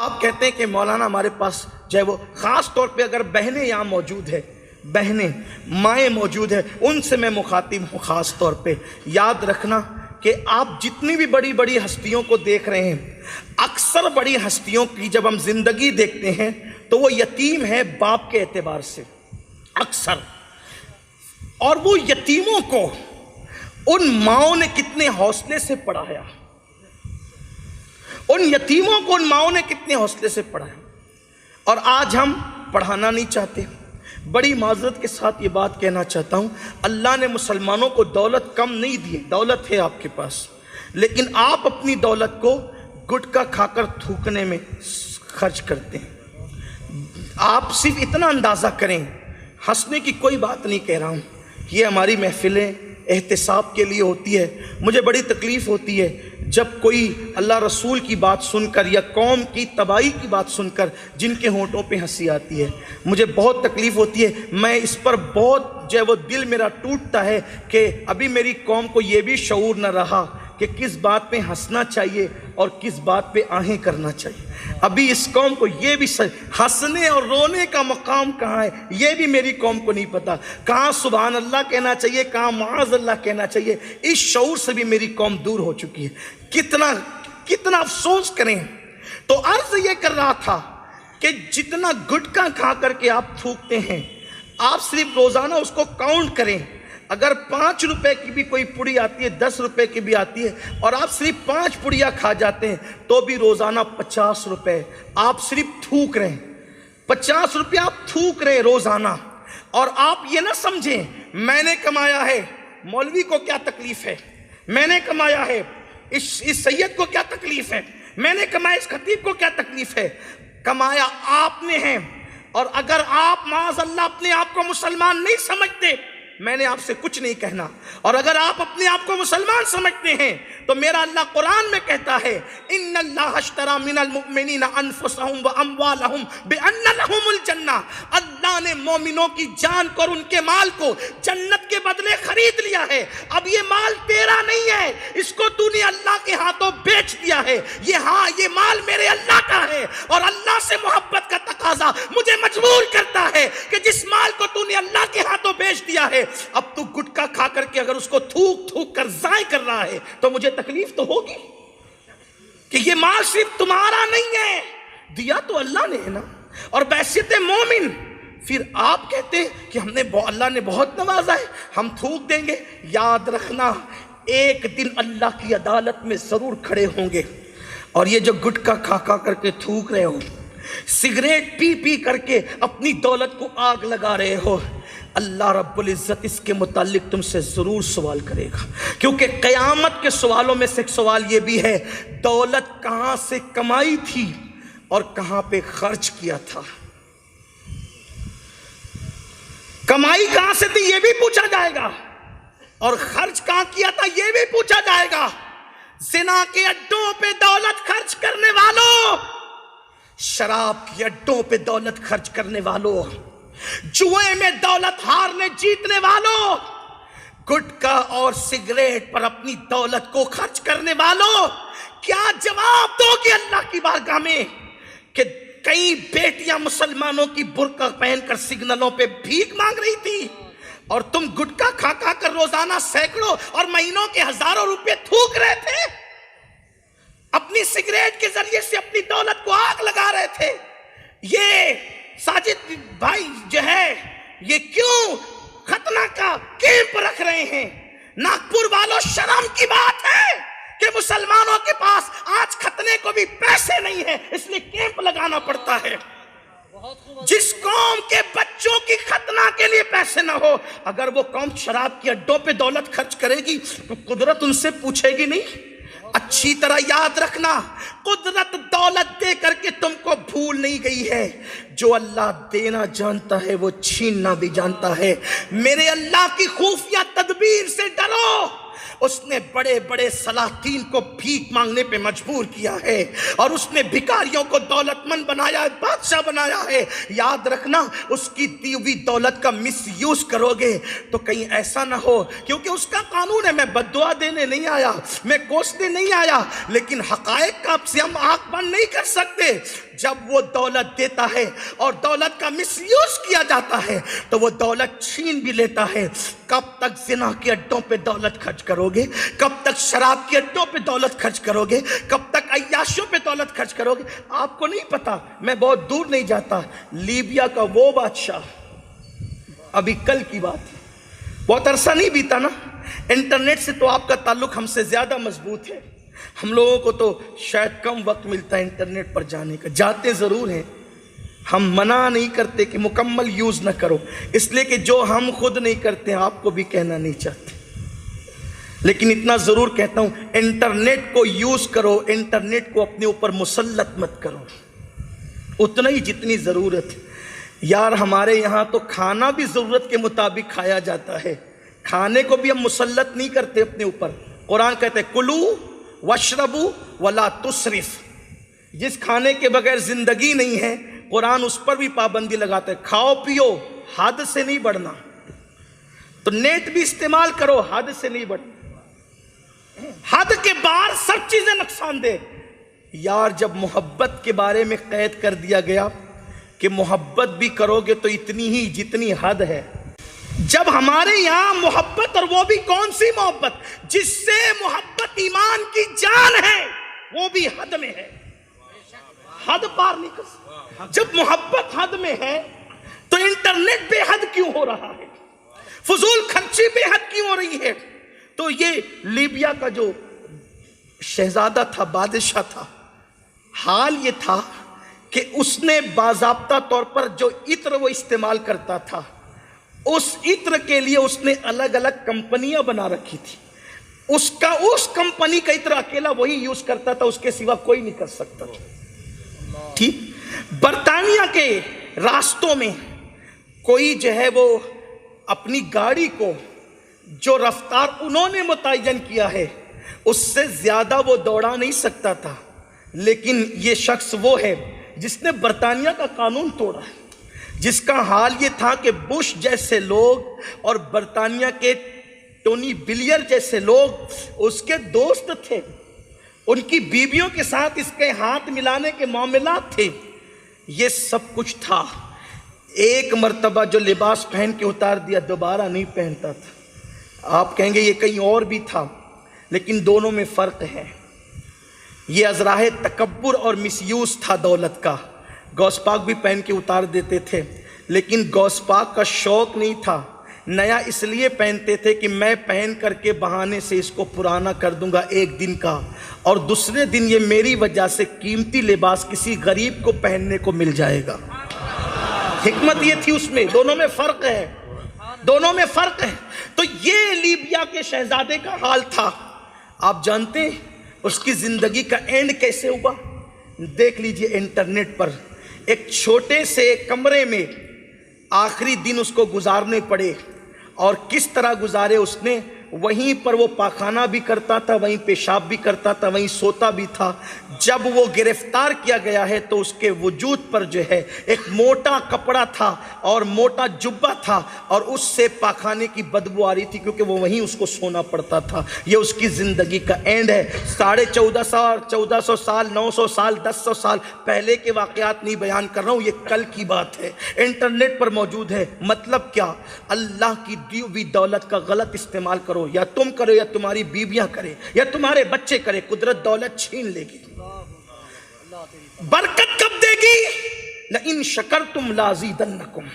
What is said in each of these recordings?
آپ کہتے ہیں کہ مولانا ہمارے پاس جو ہے وہ خاص طور پہ اگر بہنیں یہاں موجود ہے، بہنیں مائیں موجود ہیں، ان سے میں مخاطب ہوں خاص طور پہ، یاد رکھنا کہ آپ جتنی بھی بڑی بڑی ہستیوں کو دیکھ رہے ہیں، اکثر بڑی ہستیوں کی جب ہم زندگی دیکھتے ہیں تو وہ یتیم ہے باپ کے اعتبار سے اکثر، اور وہ یتیموں کو ان ماؤں نے کتنے حوصلے سے پڑھایا، ان یتیموں کو ان ماؤں نے کتنے حوصلے سے پڑھایا، اور آج ہم پڑھانا نہیں چاہتے۔ بڑی معذرت کے ساتھ یہ بات کہنا چاہتا ہوں، اللہ نے مسلمانوں کو دولت کم نہیں دی، دولت ہے آپ کے پاس، لیکن آپ اپنی دولت کو گٹکا کھا کر تھوکنے میں خرچ کرتے ہیں۔ آپ صرف اتنا اندازہ کریں، ہنسنے کی کوئی بات نہیں کہہ رہا ہوں، یہ ہماری محفلیں احتساب کے لیے ہوتی ہے۔ مجھے بڑی تکلیف ہوتی ہے جب کوئی اللہ رسول کی بات سن کر یا قوم کی تباہی کی بات سن کر جن کے ہونٹوں پہ ہنسی آتی ہے، مجھے بہت تکلیف ہوتی ہے۔ میں اس پر بہت جو ہے وہ دل میرا ٹوٹتا ہے کہ ابھی میری قوم کو یہ بھی شعور نہ رہا کہ کس بات پہ ہنسنا چاہیے اور کس بات پہ آہیں کرنا چاہیے۔ ابھی اس قوم کو یہ بھی ہنسنے اور رونے کا مقام کہاں ہے یہ بھی میری قوم کو نہیں پتا، کہاں سبحان اللہ کہنا چاہیے، کہاں معاذ اللہ کہنا چاہیے، اس شعور سے بھی میری قوم دور ہو چکی ہے۔ کتنا افسوس کریں۔ تو عرض یہ کر رہا تھا کہ جتنا گٹکا کھا کر کے آپ تھوکتے ہیں، آپ صرف روزانہ اس کو کاؤنٹ کریں۔ اگر 5 روپے کی بھی کوئی پڑی آتی ہے، 10 روپے کی بھی آتی ہے، اور آپ صرف 5 پڑیاں کھا جاتے ہیں تو بھی روزانہ 50 روپے آپ صرف تھوک رہے ہیں۔ 50 روپے آپ تھوک رہے ہیں روزانہ، اور آپ یہ نہ سمجھیں میں نے کمایا ہے، مولوی کو کیا تکلیف ہے، میں نے کمایا ہے، اس سید کو کیا تکلیف ہے، میں نے کمایا، اس خطیب کو کیا تکلیف ہے۔ کمایا آپ نے ہے، اور اگر آپ معاذ اللہ اپنے آپ کو مسلمان نہیں سمجھتے، میں نے آپ سے کچھ نہیں کہنا، اور اگر آپ اپنے آپ کو مسلمان سمجھتے ہیں تو میرا اللہ قرآن میں کہتا ہے ان اللہ اشتری من المؤمنین انفسهم واموالهم بان لهم الجنہ، اللہ نے مومنوں کی جان کو اور ان کے مال کو جنت کے بدلے خرید لیا ہے۔ اب یہ مال تیرا نہیں ہے، اس کو تو نے اللہ کے ہاتھوں بیچ دیا ہے، یہ مال میرے اللہ کا ہے، اور اللہ سے محبت کا تقاضا مجھے مجبور کرتا ہے کہ جس مال کو تو نے اللہ کے ہاتھوں بیچ دیا ہے، اب تو گٹکا کھا کر کے اگر اس کو تھوک تھوک کر ضائع کر رہا ہے تو مجھے تکلیف تو ہوگی کہ یہ مال صرف تمہارا نہیں ہے، دیا تو اللہ نے ہے نا۔ اور بحیثیت مومن پھر آپ کہتے ہیں کہ اللہ نے بہت نوازا ہے، ہم تھوک دیں گے۔ یاد رکھنا ایک دن اللہ کی عدالت میں ضرور کھڑے ہوں گے، اور یہ جو گٹکا کھا کھا کر کے تھوک رہے ہو، سگریٹ پی پی کر کے اپنی دولت کو آگ لگا رہے ہو، اللہ رب العزت اس کے متعلق تم سے ضرور سوال کرے گا، کیونکہ قیامت کے سوالوں میں سے ایک سوال یہ بھی ہے دولت کہاں سے کمائی تھی اور کہاں پہ خرچ کیا تھا۔ کمائی کہاں سے تھی یہ بھی پوچھا جائے گا، اور خرچ کہاں کیا تھا یہ بھی پوچھا جائے گا۔ زنا کے اڈوں پہ دولت خرچ کرنے والوں، شراب کے اڈوں پہ دولت خرچ کرنے والوں، جوئے میں دولت ہارنے جیتنے والوں، گٹکا اور سگریٹ پر اپنی دولت کو خرچ کرنے والوں، کیا جواب دو گے اللہ کی بارگاہ میں کہ کئی بیٹیاں مسلمانوں کی برقع پہن کر سگنلوں پہ بھیک مانگ رہی تھی، اور تم گٹکا کھا کھا کر روزانہ سینکڑوں اور مہینوں کے ہزاروں روپے تھوک رہے تھے، اپنی سگریٹ کے ذریعے سے اپنی دولت کو آگ لگا رہے تھے۔ یہ ساجد بھائی جو ہے یہ کیوں ختنہ کا کیمپ رکھ رہے ہیں؟ ناگپور والوں شرم کی بات ہے کہ مسلمانوں کے پاس آج ختنے کو بھی پیسے نہیں ہیں، اس لیے کیمپ لگانا پڑتا ہے۔ جس قوم کے بچوں کی ختنہ کے لیے پیسے نہ ہو، اگر وہ قوم شراب کی اڈوں پہ دولت خرچ کرے گی تو قدرت ان سے پوچھے گی نہیں؟ اچھی طرح یاد رکھنا قدرت دولت دے کر کے تم کو بھول نہیں گئی ہے، جو اللہ دینا جانتا ہے وہ چھیننا بھی جانتا ہے۔ میرے اللہ کی خفیہ تدبیر سے ڈرو، اس نے بڑے بڑے سلاطین کو بھیک مانگنے پہ مجبور کیا ہے، اور اس نے بھکاریوں کو دولت مند بنایا ہے، بادشاہ بنایا ہے۔ یاد رکھنا اس کی دی ہوئی دولت کا مس یوز کرو گے تو کہیں ایسا نہ ہو، کیونکہ اس کا قانون ہے۔ میں بد دعا دینے نہیں آیا، میں کوسنے نہیں آیا، لیکن حقائق کا سے ہم آنکھ بند نہیں کر سکتے۔ جب وہ دولت دیتا ہے اور دولت کا مس یوز کیا جاتا ہے تو وہ دولت چھین بھی لیتا ہے۔ کب تک زنا کے اڈوں پہ دولت خرچ کرو گے؟ کب تک شراب کے اڈوں پہ دولت خرچ کرو گے؟ کب تک عیاشوں پہ دولت خرچ کرو گے؟ آپ کو نہیں پتا، میں بہت دور نہیں جاتا، لیبیا کا وہ بادشاہ، ابھی کل کی بات ہے، بہت عرصہ نہیں بیتا نا، انٹرنیٹ سے تو آپ کا تعلق ہم سے زیادہ مضبوط ہے، ہم لوگوں کو تو شاید کم وقت ملتا ہے انٹرنیٹ پر جانے کا، جاتے ضرور ہیں، ہم منع نہیں کرتے کہ مکمل یوز نہ کرو، اس لیے کہ جو ہم خود نہیں کرتے آپ کو بھی کہنا نہیں چاہتے، لیکن اتنا ضرور کہتا ہوں انٹرنیٹ کو یوز کرو، انٹرنیٹ کو اپنے اوپر مسلط مت کرو، اتنا ہی جتنی ضرورت ہے۔ یار ہمارے یہاں تو کھانا بھی ضرورت کے مطابق کھایا جاتا ہے، کھانے کو بھی ہم مسلط نہیں کرتے اپنے اوپر۔ قرآن کہتے ہیں کلو واشربو ولا تسرف، جس کھانے کے بغیر زندگی نہیں ہے قرآن اس پر بھی پابندی لگاتا ہے، کھاؤ پیو حد سے نہیں بڑھنا، تو نیٹ بھی استعمال کرو حد سے نہیں بڑھنا، حد کے باہر سب چیزیں نقصان دہ۔ یار جب محبت کے بارے میں قید کر دیا گیا کہ محبت بھی کرو گے تو اتنی ہی جتنی حد ہے، جب ہمارے یہاں محبت، اور وہ بھی کون سی محبت؟ جس سے محبت ایمان کی جان ہے، وہ بھی حد میں ہے، حد پار نہیں کر سکتا۔ جب محبت حد میں ہے تو انٹرنیٹ بے حد کیوں ہو رہا ہے؟ فضول خرچی بے حد کیوں ہو رہی ہے؟ تو یہ لیبیا کا جو شہزادہ تھا، بادشاہ تھا، حال یہ تھا کہ اس نے باضابطہ طور پر جو عطر وہ استعمال کرتا تھا، اس عطر کے لیے اس نے الگ الگ کمپنیاں بنا رکھی تھی، اس کمپنی کا عطر اکیلا وہی یوز کرتا تھا، اس کے سوا کوئی نہیں کر سکتا تھا۔ ٹھیک، برطانیہ کے راستوں میں کوئی جو ہے وہ اپنی گاڑی کو جو رفتار انہوں نے متعین کیا ہے اس سے زیادہ وہ دوڑا نہیں سکتا تھا، لیکن یہ شخص وہ ہے جس نے برطانیہ کا قانون توڑا ہے، جس کا حال یہ تھا کہ بش جیسے لوگ اور برطانیہ کے ٹونی بلیئر جیسے لوگ اس کے دوست تھے، ان کی بیویوں کے ساتھ اس کے ہاتھ ملانے کے معاملات تھے، یہ سب کچھ تھا۔ ایک مرتبہ جو لباس پہن کے اتار دیا دوبارہ نہیں پہنتا تھا۔ آپ کہیں گے یہ کہیں اور بھی تھا، لیکن دونوں میں فرق ہے۔ یہ ازراہ تکبر اور مس یوز تھا دولت کا، غوث پاک بھی پہن کے اتار دیتے تھے، لیکن غوث پاک کا شوق نہیں تھا، نیا اس لیے پہنتے تھے کہ میں پہن کر کے بہانے سے اس کو پرانا کر دوں گا ایک دن کا، اور دوسرے دن یہ میری وجہ سے قیمتی لباس کسی غریب کو پہننے کو مل جائے گا۔ حکمت یہ تھی اس میں، دونوں میں فرق ہے، دونوں میں فرق ہے۔ تو یہ لیبیا کے شہزادے کا حال تھا۔ آپ جانتے ہیں اس کی زندگی کا اینڈ کیسے ہوا؟ دیکھ لیجئے انٹرنیٹ پر، ایک چھوٹے سے کمرے میں آخری دن اس کو گزارنے پڑے، اور کس طرح گزارے اس نے؟ وہیں پر وہ پاخانہ بھی کرتا تھا، وہیں پیشاب بھی کرتا تھا، وہیں سوتا بھی تھا۔ جب وہ گرفتار کیا گیا ہے تو اس کے وجود پر جو ہے ایک موٹا کپڑا تھا اور موٹا جبہ تھا، اور اس سے پاخانے کی بدبو آ رہی تھی، کیونکہ وہ وہیں اس کو سونا پڑتا تھا۔ یہ اس کی زندگی کا اینڈ ہے۔ 1450 سال 900 سال 1000 سال پہلے کے واقعات نہیں بیان کر رہا ہوں، یہ کل کی بات ہے، انٹرنیٹ پر موجود ہے۔ مطلب کیا؟ اللہ کی دی ہوئی دولت کا غلط استعمال کرو، یا تم کرو یا تمہاری بیویاں کرے یا تمہارے بچے کرے، قدرت دولت چھین لے گی۔ برکت کب دے گی؟ لَإِن شَكَرْتُمْ لَأَزِيدَنَّكُمْ،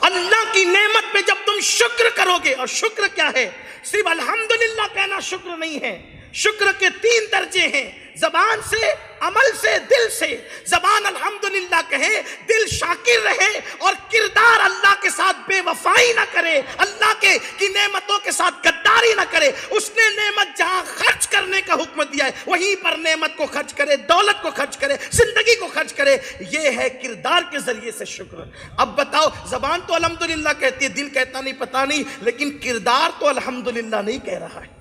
اللہ کی نعمت پہ جب تم شکر کرو گے، اور شکر کیا ہے؟ صرف الحمدللہ کہنا شکر نہیں ہے، شکر کے 3 درجے ہیں، زبان سے، عمل سے، دل سے۔ زبان الحمدللہ کہے، دل شاکر رہے، اور کردار اللہ کے ساتھ بے وفائی نہ کرے، اللہ کی نعمتوں کے ساتھ غداری نہ کرے۔ اس نے نعمت جہاں خرچ کرنے کا حکم دیا ہے وہیں پر نعمت کو خرچ کرے، دولت کو خرچ کرے، زندگی کو خرچ کرے۔ کرے، یہ ہے کردار کے ذریعے سے شکر۔ اب بتاؤ، زبان تو الحمدللہ کہتی ہے، دل کہتا نہیں پتہ نہیں، لیکن کردار تو الحمدللہ نہیں کہہ رہا ہے۔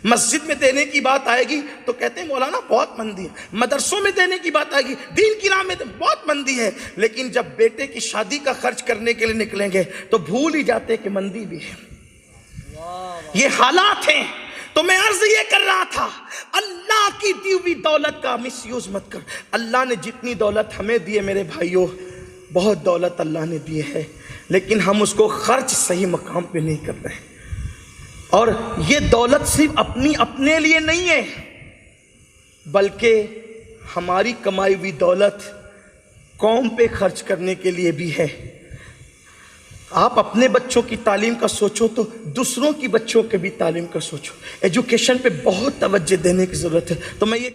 مسجد میں دینے کی بات آئے گی تو کہتے ہیں مولانا بہت مندی ہے، مدرسوں میں دینے کی بات آئے گی، دین کی راہ میں بہت مندی ہے، لیکن جب بیٹے کی شادی کا خرچ کرنے کے لیے نکلیں گے تو بھول ہی جاتے کہ مندی بھی ہے۔ یہ حالات ہیں۔ تو میں عرض یہ کر رہا تھا، اللہ کی دی ہوئی دولت کا مس یوز مت کر۔ اللہ نے جتنی دولت ہمیں دی ہے میرے بھائیوں، بہت دولت اللہ نے دی ہے، لیکن ہم اس کو خرچ صحیح مقام پہ نہیں کر رہے ہیں۔ اور یہ دولت صرف اپنے لیے نہیں ہے، بلکہ ہماری کمائی ہوئی دولت قوم پہ خرچ کرنے کے لیے بھی ہے۔ آپ اپنے بچوں کی تعلیم کا سوچو تو دوسروں کی بچوں کے بھی تعلیم کا سوچو۔ ایجوکیشن پہ بہت توجہ دینے کی ضرورت ہے۔ تو میں یہ